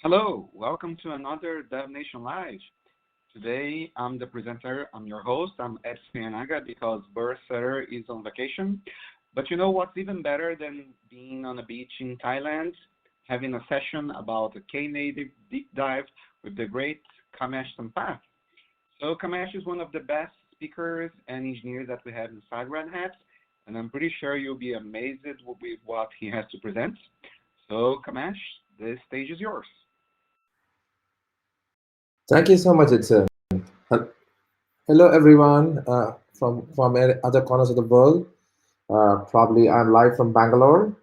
Hello, welcome to another DevNation Live. Today, I'm the presenter, I'm your host, I'm Ed Spianaga because Burr Sutter is on vacation. But you know what's even better than being on a beach in Thailand? Having a session about a Knative deep dive with the great Kamesh Sampath. So Kamesh is one of the best speakers and engineers that we have inside Red Hat, and I'm pretty sure you'll be amazed with what he has to present. So Kamesh, the stage is yours. Thank you so much, Edson. Hello, everyone from other corners of the world. Probably I'm live from Bangalore,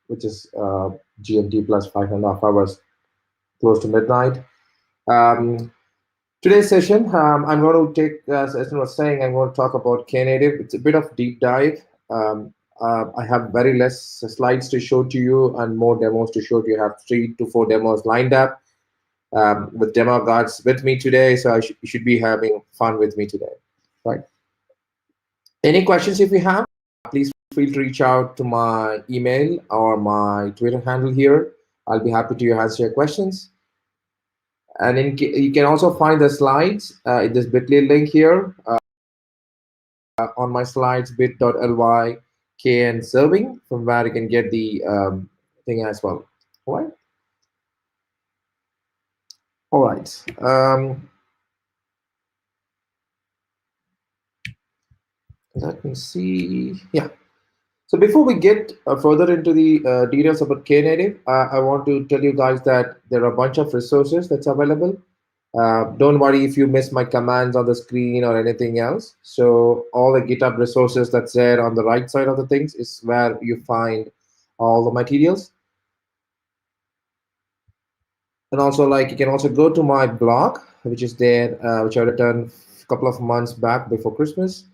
which is GMT plus 5.5 hours, close to midnight. Um, Today's session, I'm going to take, as Edson was saying, I'm going to talk about Knative. It's a bit of deep dive. I have very less slides to show to you and more demos to show to you. I have 3 to 4 demos lined up with demo guards with me today, so you should be having fun with me today, right? Any questions if you have, please feel to reach out to my email or my Twitter handle here. I'll be happy to answer your questions. And you can also find the slides in this bit.ly link here on my slides, bit.ly kn serving, from where you can get the thing as well. All right. All right. Let me see. Yeah. So before we get further into the details about Knative, I want to tell you guys that there are a bunch of resources that's available. Don't worry if you miss my commands on the screen or anything else. So all the GitHub resources that's there on the right side of the things is where you find all the materials. And also, like, you can also go to my blog, which is there, which I written a couple of months back before Christmas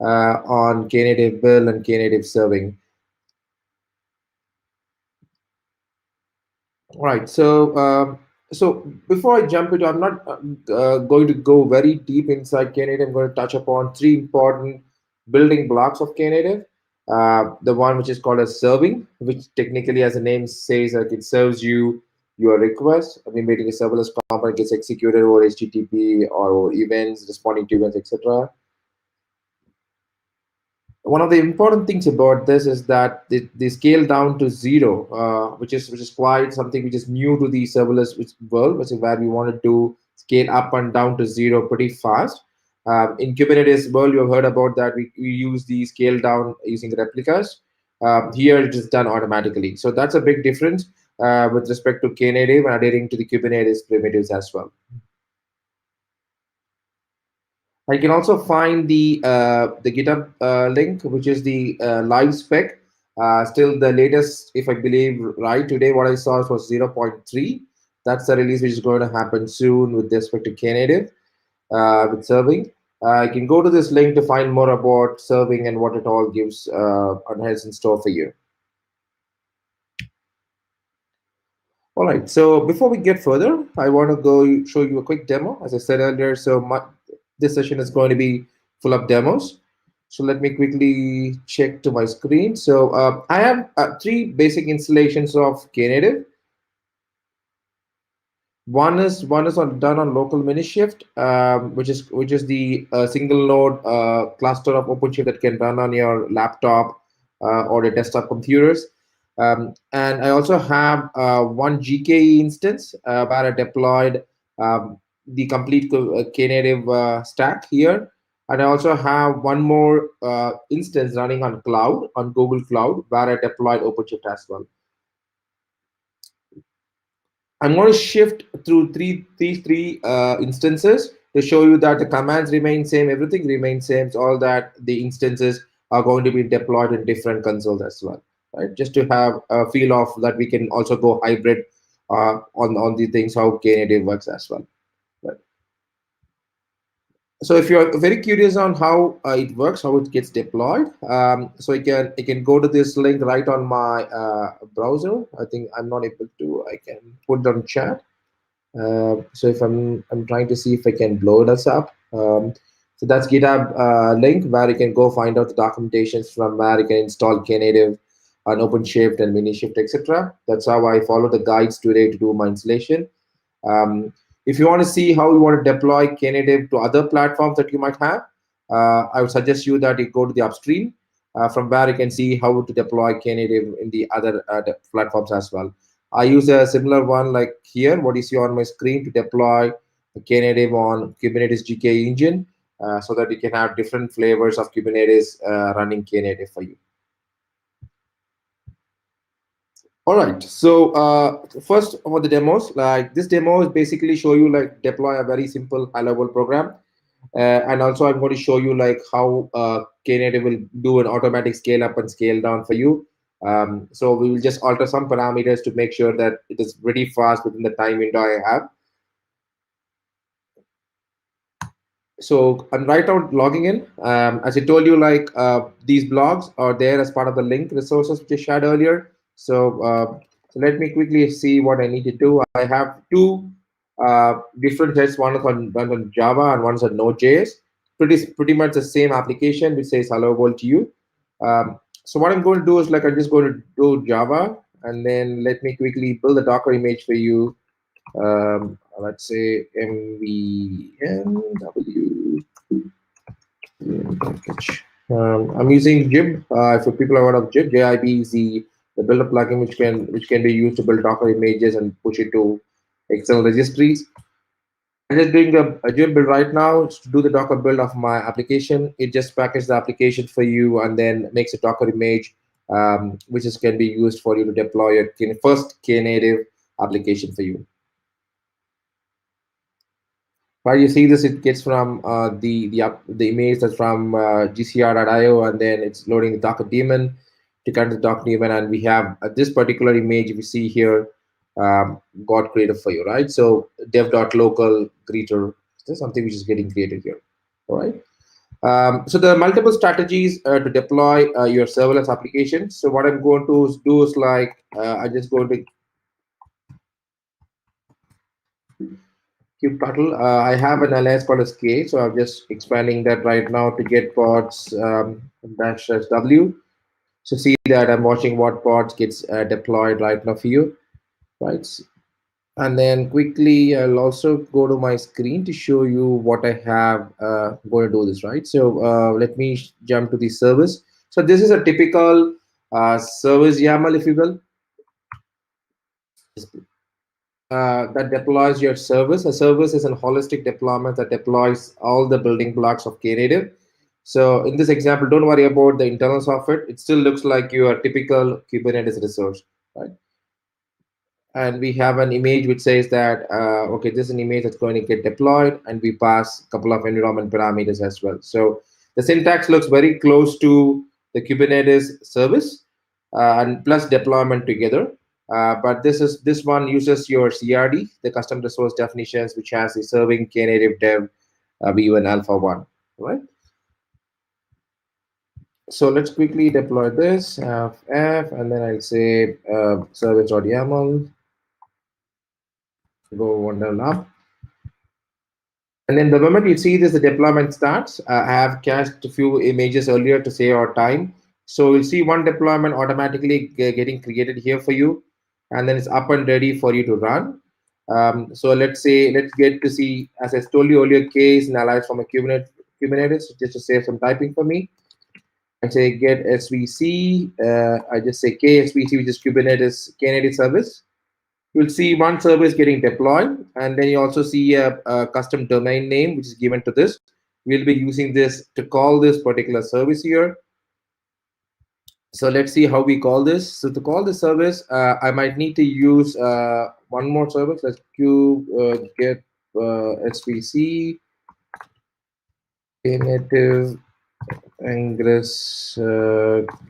on Knative build and Knative serving. Right. So before I jump into, I'm not going to go very deep inside Knative. I'm going to touch upon 3 important building blocks of Knative. The one which is called as serving, which technically, as the name says, like it serves you your request. I mean, making a serverless component gets executed over HTTP or events, responding to events, etc. One of the important things about this is that they scale down to 0, which is quite something which is new to the serverless world, which is where we want to scale up and down to 0 pretty fast. In Kubernetes world, you've heard about that. We use the scale down using replicas. Here it is done automatically. So that's a big difference with respect to Knative and adhering to the Kubernetes primitives as well. I can also find the GitHub link, which is the live spec. Still the latest, if I believe right, today what I saw was 0.3. That's the release which is going to happen soon with respect to Knative with serving. You can go to this link to find more about serving and what it all gives and has in store for you. All right, so before we get further, I want to go show you a quick demo. As I said earlier, this session is going to be full of demos. So let me quickly check to my screen. So I have 3 basic installations of Knative. One is done on local minishift, which is the single node cluster of OpenShift that can run on your laptop or the desktop computers. And I also have one GKE instance where I deployed the complete Knative stack here. And I also have one more instance running on cloud, on Google Cloud, where I deployed OpenShift as well. I'm going to shift through three instances to show you that the commands remain same, everything remains same. So all that the instances are going to be deployed in different consoles as well, right? Just to have a feel of that we can also go hybrid on the things how Knative works as well. Right? So if you're very curious on how it works, how it gets deployed, so you can go to this link right on my browser. I think I'm not able to. I can put it on chat. So if I'm trying to see if I can blow this up. So that's GitHub link where you can go find out the documentations from where you can install Knative on OpenShift and MiniShift, etc. That's how I follow the guides today to do my installation. If you want to see how you want to deploy Knative to other platforms that you might have, I would suggest you that you go to the upstream, from where you can see how to deploy Knative in the other platforms as well. I use a similar one like here, what you see on my screen, to deploy Knative on Kubernetes GK engine, so that you can have different flavors of Kubernetes running Knative for you. All right, so first for the demos, like this demo is basically show you like deploy a very simple high-level program, and also I'm going to show you like how Knative will do an automatic scale up and scale down for you. So we will just alter some parameters to make sure that it is pretty fast within the time window I have. So I'm right now logging in. As I told you, like these blogs are there as part of the link resources which I shared earlier. So let me quickly see what I need to do. I have two different heads. One on Java and one is on Node.js. Pretty much the same application which says hello world to you. So what I'm going to do is like I'm just going to do Java, and then let me quickly build a Docker image for you. Let's say mvmw package. I'm using Jib. For people who are aware of Jib, JIB is the builder plugin which can be used to build Docker images and push it to external registries. I'm just doing a Jib build right now to do the Docker build of my application. It just packages the application for you and then makes a Docker image, which can be used for you to deploy your first Knative application for you. Right, you see this, it gets from the image that's from gcr.io, and then it's loading the Docker daemon to connect the Docker daemon, and we have this particular image, if you see here, got created for you, right? So dev.local greeter, there's something which is getting created here, all right? So there are multiple strategies to deploy your serverless applications. So what I'm going to do is like, I'm just going to kubectl. I have an alias called as K, so I'm just expanding that right now to get pods -w. So see that I'm watching what pods gets deployed right now for you, right? And then quickly, I'll also go to my screen to show you what I have going to do this, right? So let me jump to the service. So this is a typical service YAML, if you will. That deploys your service. A service is a holistic deployment that deploys all the building blocks of Knative. So in this example, don't worry about the internals of it. It still looks like your typical Kubernetes resource, right? And we have an image which says that, okay, this is an image that's going to get deployed, and we pass a couple of environment parameters as well. So the syntax looks very close to the Kubernetes service and plus deployment together. But this one uses your CRD, the custom resource definitions, which has the serving Knative dev v1 alpha 1, right? So let's quickly deploy this f, and then I'll say service.yaml, go one level up. And then the moment you see this, the deployment starts. I have cached a few images earlier to save our time. So you'll see one deployment automatically getting created here for you, and then it's up and ready for you to run. So let's get to see, as I told you earlier, K is an alias from a Kubernetes, just to save some typing for me. I say get SVC, I just say KSVC, which is Kubernetes Knative service. You'll see one service getting deployed, and then you also see a custom domain name which is given to this. We'll be using this to call this particular service here. So let's see how we call this. So to call this service, I might need to use one more service. Let's get SVC Knative Ingress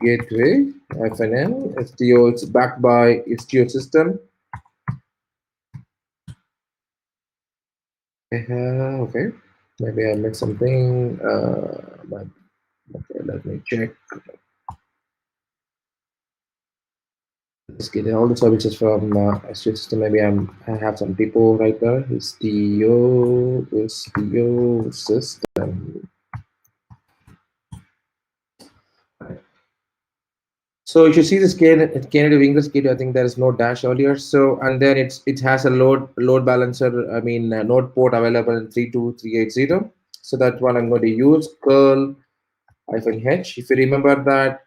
Gateway FNN STO. It's backed by STO system. Okay, maybe I missed something. But okay, let me check. Just getting all the services from STO system. Maybe I have some people right there. STO system. So you should see this Knative English kit. I think there is no dash earlier. So and then it has a load balancer. I mean node port available in 32380. So that's what I'm going to use. Curl -h. If you remember that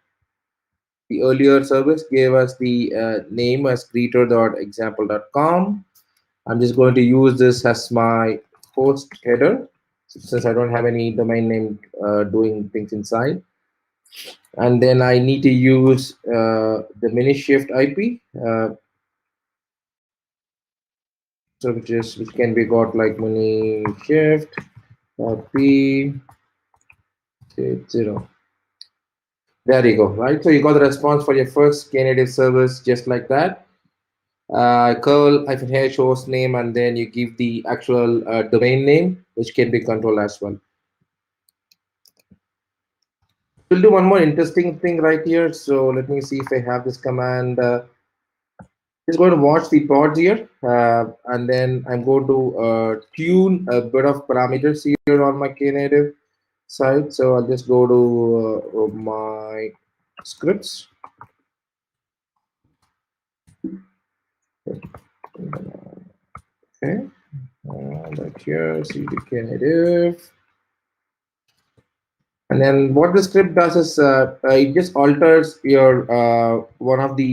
the earlier service gave us the name as greeter.example.com. I'm just going to use this as my host header since I don't have any domain name doing things inside. And then I need to use the Minishift IP, so which can be got like Minishift IP 0. There you go, right? So you got the response for your first Knative service just like that. Curl -h host name, and then you give the actual domain name, which can be controlled as well. We'll do one more interesting thing right here. So let me see if I have this command. Just going to watch the pods here, and then I'm going to tune a bit of parameters here on my Knative side. So I'll just go to my scripts. Okay, right here, cd Knative. And then what the script does is it just alters your one of the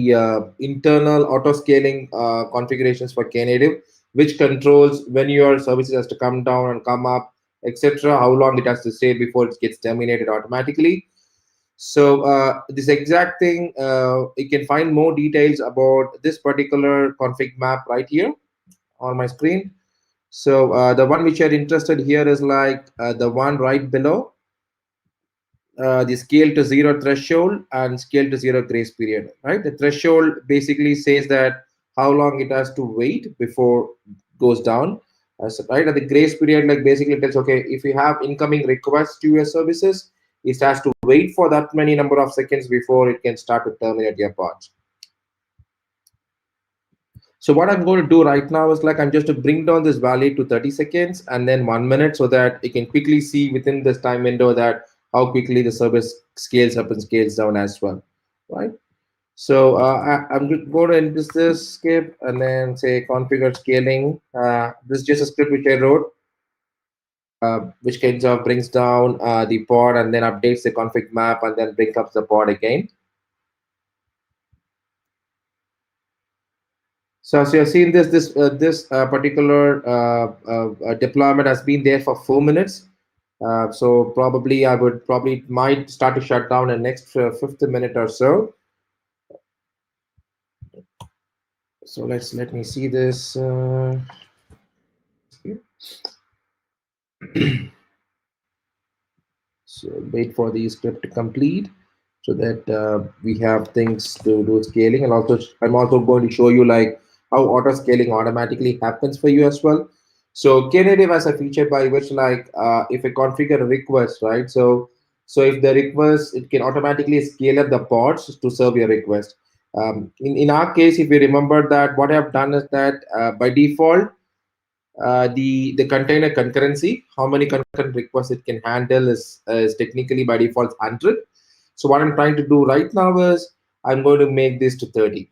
internal auto scaling configurations for Knative, which controls when your services has to come down and come up, etc. How long it has to stay before it gets terminated automatically. So this exact thing, you can find more details about this particular config map right here on my screen. So the one which you're interested here is like the one right below the scale to zero threshold and scale to zero grace period, right? The threshold basically says that how long it has to wait before it goes down, right? And the grace period, like basically tells, okay, if you have incoming requests to your services, it has to wait for that many number of seconds before it can start to terminate your pods. So what I'm going to do right now is like I'm just to bring down this value to 30 seconds and then 1 minute so that you can quickly see within this time window that how quickly the service scales up and scales down as well, right? So I'm going to end this script and then say configure scaling. This is just a script which I wrote, which kind of brings down the pod and then updates the config map and then brings up the pod again. So as you have seen this particular deployment has been there for 4 minutes. So probably might start to shut down in the next 50 minute or so. So let me see this. So wait for the script to complete so that we have things to do scaling. And also I'm also going to show you like how auto scaling automatically happens for you as well. So Knative has a feature by which like if I configure a request, right? So if the request, it can automatically scale up the pods to serve your request. In our case, if you remember that what I have done is that by default, the container concurrency, how many concurrent requests it can handle is technically by default 100. So what I'm trying to do right now is I'm going to make this to 30.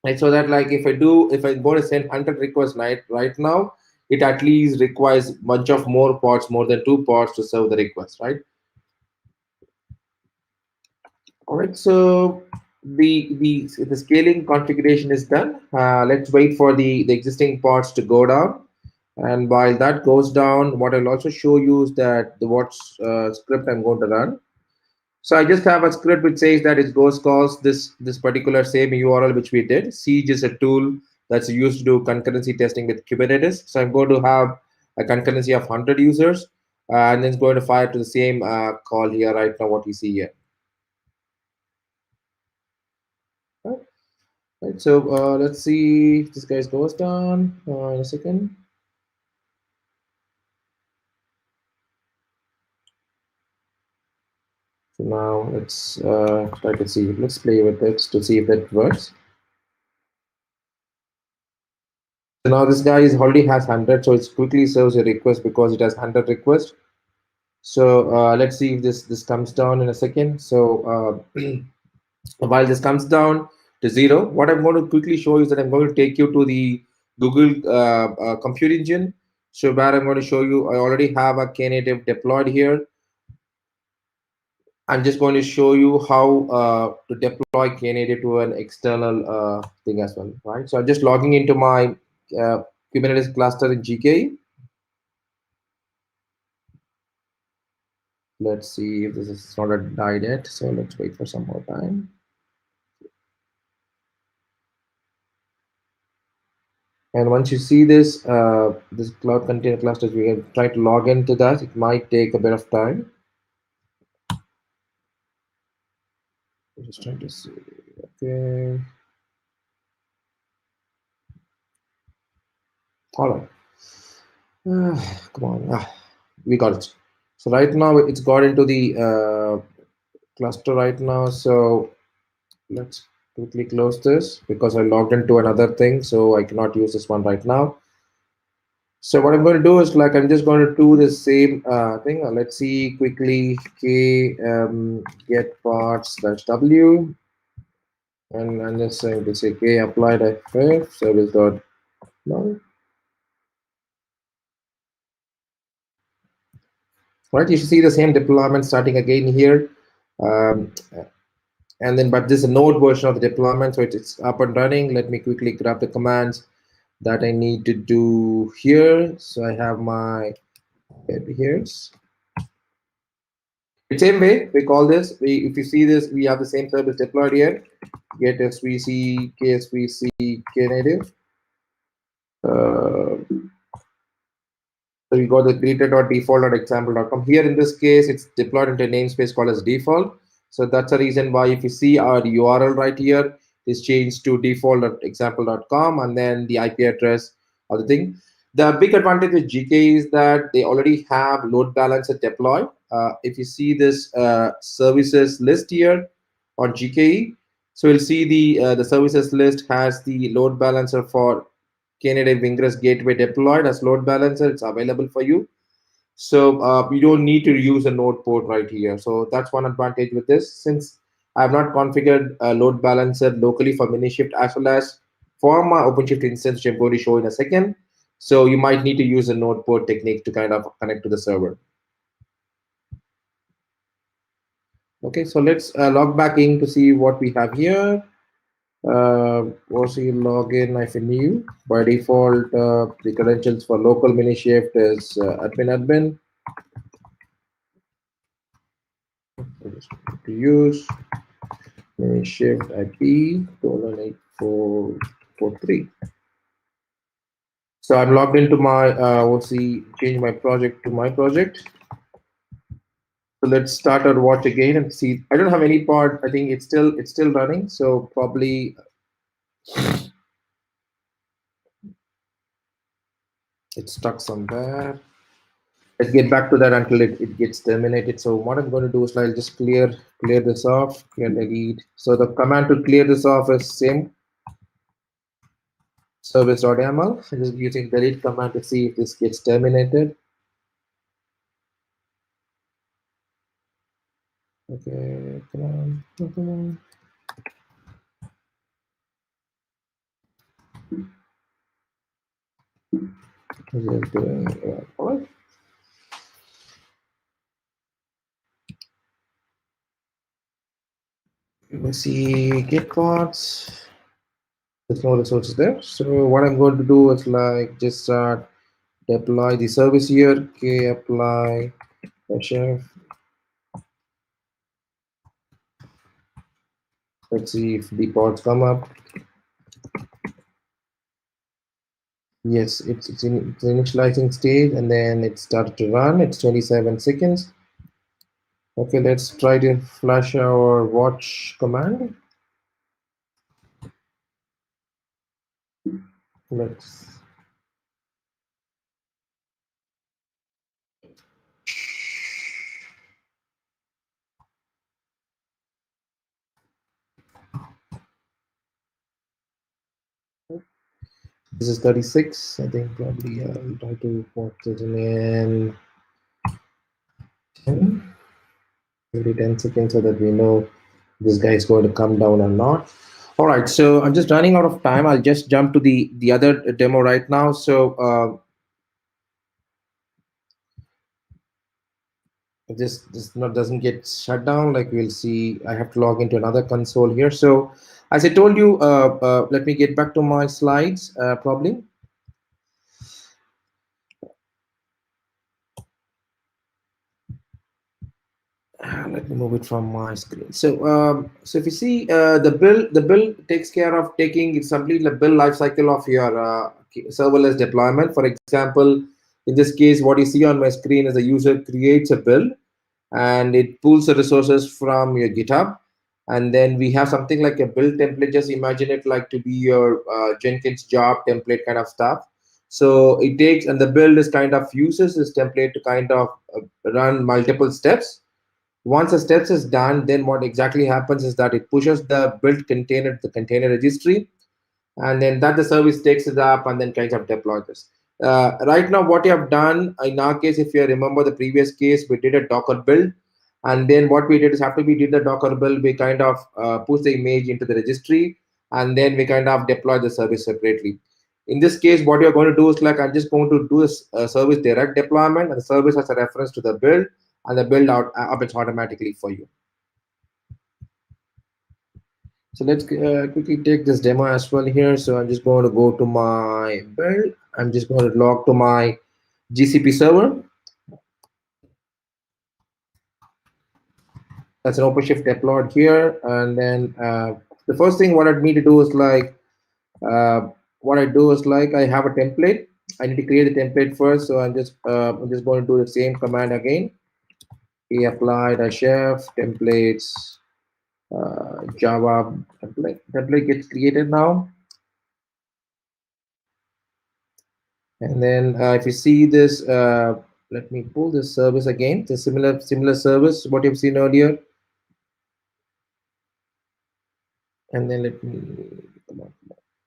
Right, so that like if I go to send 100 requests right now, it at least requires bunch of more pods, more than 2 pods to serve the request, right? All right, so the scaling configuration is done. Let's wait for the existing pods to go down. And while that goes down, what I'll also show you is that what script I'm going to run. So I just have a script which says that it goes calls this particular same URL which we did. Siege is a tool that's used to do concurrency testing with Kubernetes. So I'm going to have a concurrency of 100 users, and then it's going to fire to the same call here right now, what you see here. Right, so let's see if this guy goes down in a second. So now let's try to see. Let's play with it to see if that works. So now this guy already has 100, so it quickly serves a request because it has 100 requests. So let's see if this comes down in a second. So While this comes down to zero, what I'm going to quickly show is that I'm going to take you to the Google compute engine. So where I'm going to show you, I already have a Knative deployed here. I'm just going to show you how to deploy Knative to an external thing as well, right? So I'm just logging into my Kubernetes cluster in GKE. Let's see if this is not died yet. So let's wait for some more time. And once you see this, this cloud container clusters, we can try to log into that. It might take a bit of time. I'm just trying to see. Okay. All right. Come on. We got it. So right now it's got into the cluster right now. So let's quickly close this because I logged into another thing. So I cannot use this one right now. So what I'm going to do is like I'm just going to do the same thing. Let's see quickly k get parts -w, and I'm just saying to say k applied ff service dot no. Right, you should see the same deployment starting again here, um, and then but this is a node version of the deployment, so it's up and running. Let me quickly grab the commands that I need to do here. So I have my here. Same way we call this. If you see this, we have the same service deployed here. Get svc ksvc knative. So we got the greeter.default.example.com. Here in this case, it's deployed into a namespace called as default. So that's the reason why if you see our URL right here is changed to default.example.com, and then the IP address of the thing. The big advantage with GK is that they already have load balancer deployed. If you see this services list here on GKE, so you'll see the services list has the load balancer for Knative Ingress Gateway deployed as load balancer. It's available for you. So you don't need to use a node port right here. So that's one advantage with this. Since I have not configured a load balancer locally for Minishift as well as for my OpenShift instance, which I'm going to show in a second. So you might need to use a node port technique to kind of connect to the server. Okay, so let's log back in to see what we have here. OC login new. By default, the credentials for local Minishift is admin. To use Minishift IP :8443. So I'm logged into my OC, change my project to my project. So let's start our watch again and see. I don't have any part. I think it's still running. So probably it's stuck somewhere. Let's get back to that until it gets terminated. So what I'm going to do is I'll just clear this off, clear delete. So the command to clear this off is same service.yaml. I'm just using delete command to see if this gets terminated. Okay, come on, come on. All right. Let's see, get parts. There's no resources there. So what I'm going to do is like just start deploy the service here. Okay, apply chef. Let's see if the pods come up. Yes, it's in its initializing stage, and then it started to run. It's 27 seconds. Okay, let's try to flash our watch command. Let's this is 36. I think probably I'll try to watch it in 10. Every 10 seconds so that we know this guy is going to come down or not. All right, so I'm just running out of time. I'll just jump to the other demo right now. So if this not doesn't get shut down, like we'll see, I have to log into another console here. So as I told you, let me get back to my slides. Probably. Let me move it from my screen. So if you see, the bill takes care of taking it's complete the bill life cycle of your serverless deployment. For example, in this case, what you see on my screen is the user creates a bill and it pulls the resources from your GitHub, and then we have something like a build template. Just imagine it like to be your Jenkins job template kind of stuff. So it takes, and the build is kind of uses this template to kind of run multiple steps. Once the steps is done, then what exactly happens is that it pushes the build container to the container registry, and then that the service takes it up and then kind of deploys this. Right now, what you have done in our case, if you remember the previous case, we did a Docker build, and then what we did is after we did the Docker build, we kind of push the image into the registry, and then we kind of deploy the service separately. In this case, what you're going to do is like I'm just going to do this service direct deployment, and the service has a reference to the build, and the build out updates automatically for you. So let's quickly take this demo as well here. So I'm just going to go to my build. I'm just going to log to my GCP server. That's an OpenShift deployed here. And then the first thing what I need to do is like, uh, what I do is like I have a template. I need to create the template first. So I'm just going to do the same command again. Apply the chef templates, Java template gets created now. And then if you see this, let me pull this service again. The similar service what you've seen earlier. And then let me come on.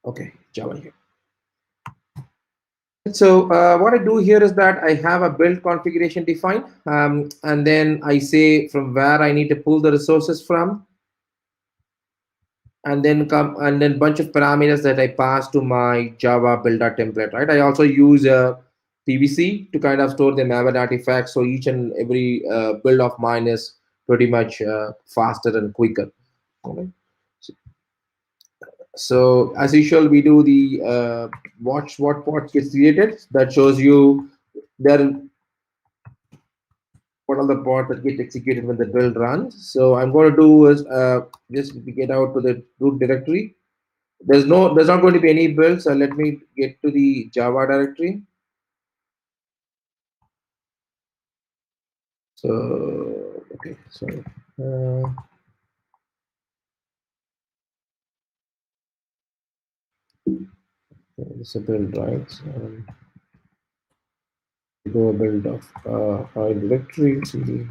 Okay, Java here. So what I do here is that I have a build configuration defined, and then I say from where I need to pull the resources from, and then come and then bunch of parameters that I pass to my Java builder template, right? I also use a PVC to kind of store the malware artifacts, so each and every build of mine is pretty much faster and quicker. Okay. So as usual, we do the watch what gets created. That shows you there what are the pods that get executed when the build runs. So I'm going to do is just get out to the root directory. There's not going to be any build, so let me get to the Java directory. So okay, sorry. It's a build, right? Do a build of file directory, cd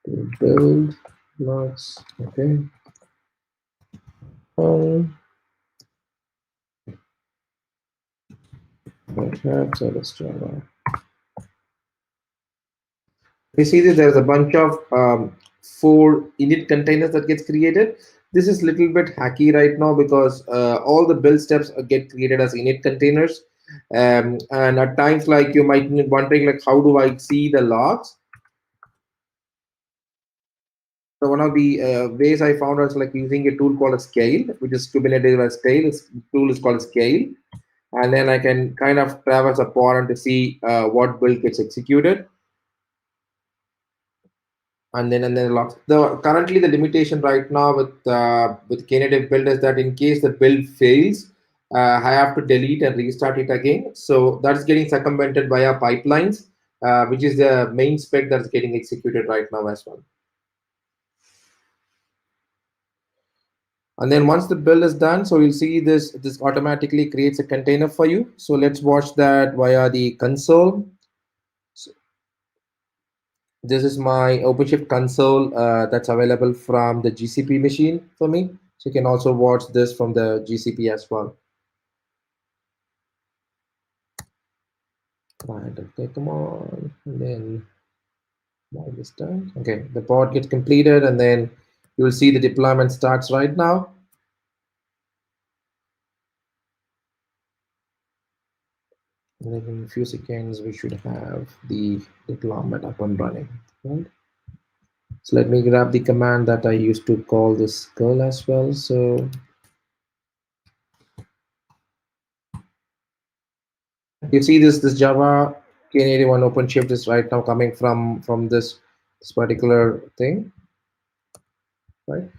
to build logs. Okay. Perhaps that's Java. We see that there's a bunch of 4 init containers that gets created. This is a little bit hacky right now because all the build steps get created as init containers. And at times, like you might be wondering, like, how do I see the logs? So one of the ways I found was like using a tool called a scale, which is Kubernetes scale. This tool is called scale. And then I can kind of traverse a pod to see what build gets executed. And then logs. Currently the limitation right now with Knative build is that in case the build fails, I have to delete and restart it again. So that's getting circumvented via pipelines, which is the main spec that's getting executed right now as well. And then once the build is done, so you'll see this automatically creates a container for you. So let's watch that via the console. So this is my OpenShift console that's available from the GCP machine for me. So you can also watch this from the GCP as well. Right, okay, come on. And then this done. Okay, the pod gets completed, and then You will see the deployment starts right now. In a few seconds, we should have the deployment up and running. Right? So let me grab the command that I used to call this girl as well. So you see this Java Knative one OpenShift is right now coming from this particular thing, right?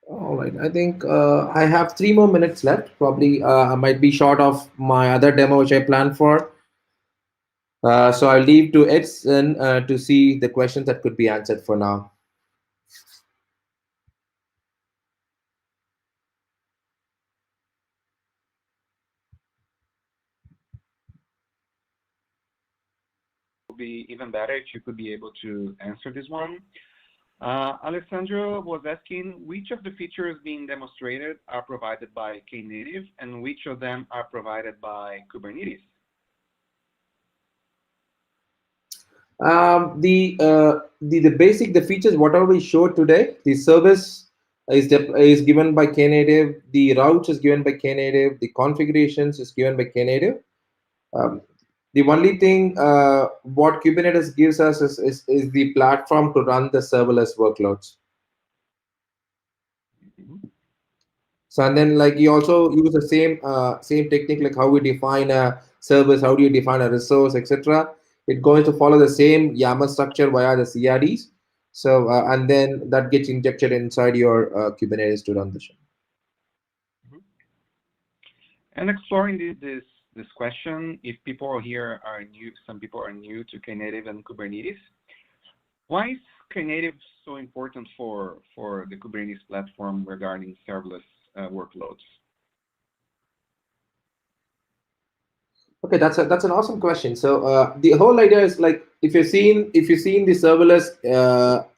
All right. I think I have 3 more minutes left. Probably I might be short of my other demo which I planned for. So I'll leave to Edson to see the questions that could be answered for now. Would be even better if you could be able to answer this one. Alessandro was asking which of the features being demonstrated are provided by Knative and which of them are provided by Kubernetes. The features whatever we showed today, the service is given by Knative, the routes is given by Knative, the configurations is given by Knative. Um, the only thing what Kubernetes gives us is the platform to run the serverless workloads. Mhm. So and then like you also use the same technique like how we define a service, how do you define a resource, etc. It's going to follow the same YAML structure via the CRDs. So and then that gets injected inside your Kubernetes to run the show. Mhm. And exploring this question, if people here are new, some people are new to Knative and Kubernetes, why is Knative so important for the Kubernetes platform regarding serverless workloads? Okay, that's an awesome question. So the whole idea is like if you've seen the serverless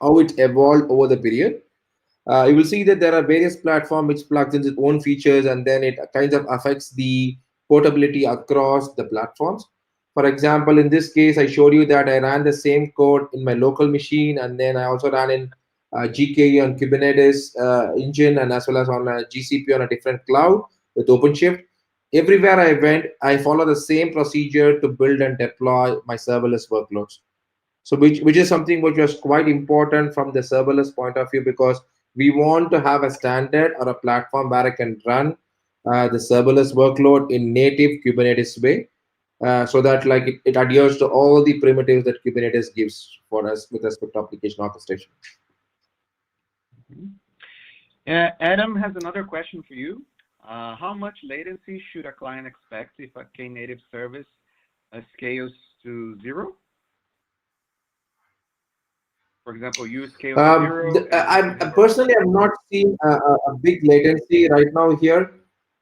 how it evolved over the period, you will see that there are various platforms which plugs in its own features and then it kind of affects the portability across the platforms. For example, in this case, I showed you that I ran the same code in my local machine and then I also ran in GKE on Kubernetes engine and as well as on a GCP on a different cloud with OpenShift. Everywhere I went, I follow the same procedure to build and deploy my serverless workloads. So which is something which was quite important from the serverless point of view because we want to have a standard or a platform where I can run the serverless workload in native Kubernetes way, so that like it adheres to all the primitives that Kubernetes gives for us with respect to application orchestration. Mhm. Adam has another question for you. How much latency should a client expect if a Knative service scales to zero? For example, you scale to zero and you I'm have a personally I'm not seeing a big latency right now here.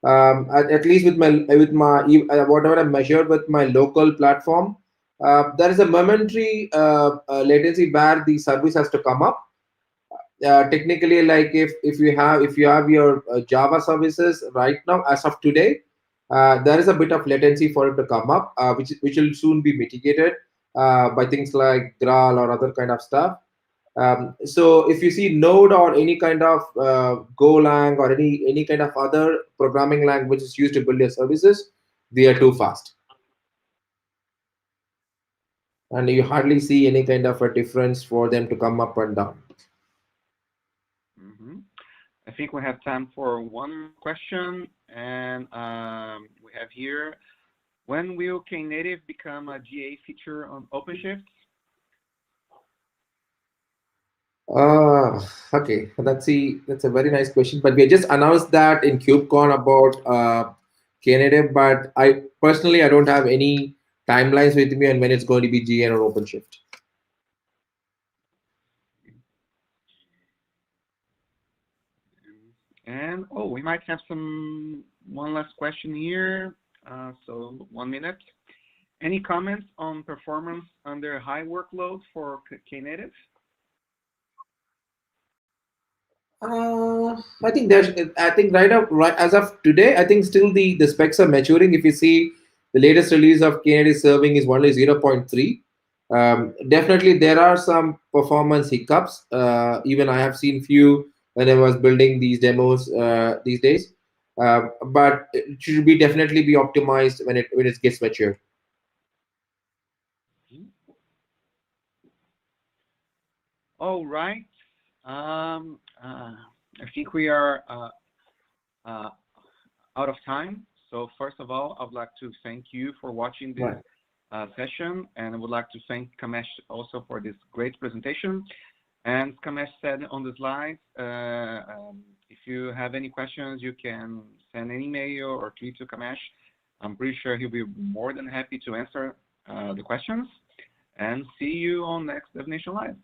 At least with my whatever I measured with my local platform, there is a momentary latency where the service has to come up. Technically, like if you have your Java services right now as of today, there is a bit of latency for it to come up, which will soon be mitigated by things like Graal or other kind of stuff. So if you see Node or any kind of Golang or any kind of other programming languages used to build your services, they are too fast, and you hardly see any kind of a difference for them to come up and down. Mhm. I think we have time for one question, and we have here, when will Knative become a GA feature on OpenShift? Okay, that's a very nice question. But we just announced that in KubeCon about Knative, but I don't have any timelines with me on when it's going to be GA or OpenShift. And oh, we might have one last question here. So 1 minute. Any comments on performance under high workload for Knative? I think right as of today, I think still the specs are maturing. If you see the latest release of Knative serving is only 0.3. Definitely, there are some performance hiccups. Even I have seen few when I was building these demos these days. But it should be definitely be optimized when it gets mature. All right. I think we are uh, out of time. So first of all, I would like to thank you for watching this Right. session, and I would like to thank Kamesh also for this great presentation. And Kamesh said on the slides, if you have any questions, you can send an email or tweet to Kamesh. I'm pretty sure he'll be more than happy to answer the questions. And see you on next DevNation Live.